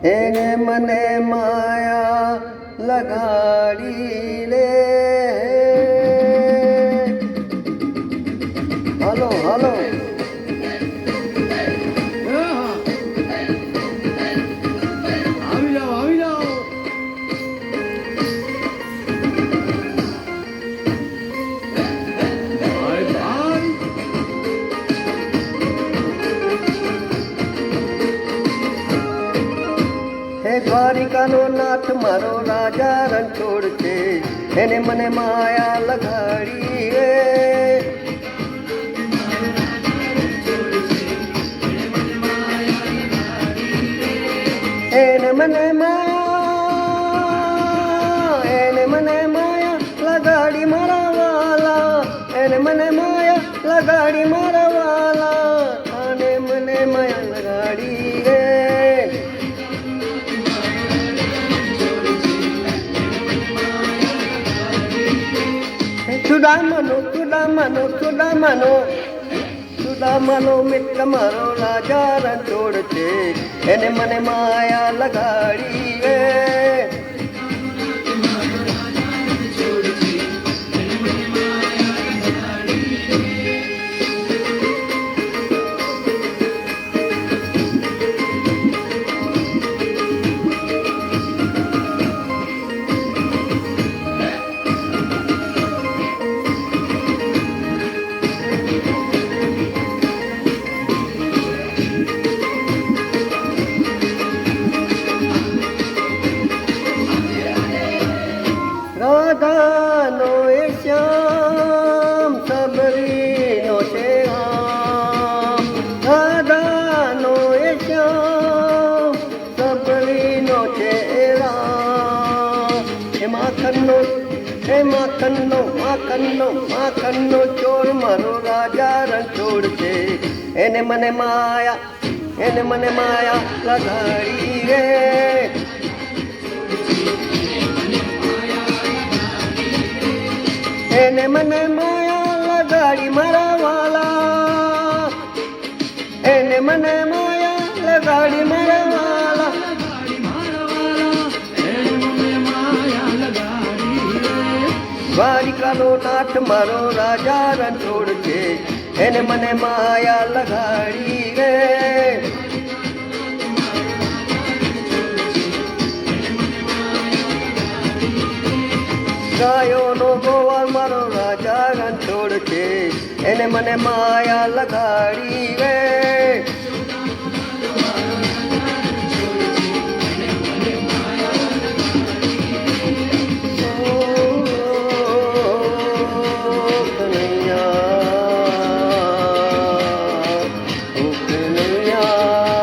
એને મને માયા લગાડી લે. હાલો હાલો આવી જાઓ આવી જાઓ. ભાઈ ભાઈ હે દ્વારિકાનો નાથ મારો રાજા રણછોડ છે, એને મને માયા લગાડી રે. એને મને માયા લગાડી મારા વાલા, એને મને માયા લગાડી મારા વાલા, અને મને માયા લગાડી રે. સુદામાનો મિત્ર મારો રાજા રણછોડ છે, એને મને માયા લગાડી રે. રાધાનો એ શ્યામ સબરીનો છે આમ, રાધાનો એ શ્યામ સબરીનો છે રામ. એ માખનનો ચોર મારો રાજા રણછોડ છે, એને મને માયા લગાડી રે. એને મને માયા લગાડી મારા વાલા, એને મને માયા લગાડી મારા વાલા. દ્વારિકાનો નાથ મારો રાજા રણછોડ છે, એને મને માયા લગાડી રે. ગાયોનો ગોવાળ મારો રાજા રણછોડ છે, એને મને માયા લગાડી રે. કનૈયા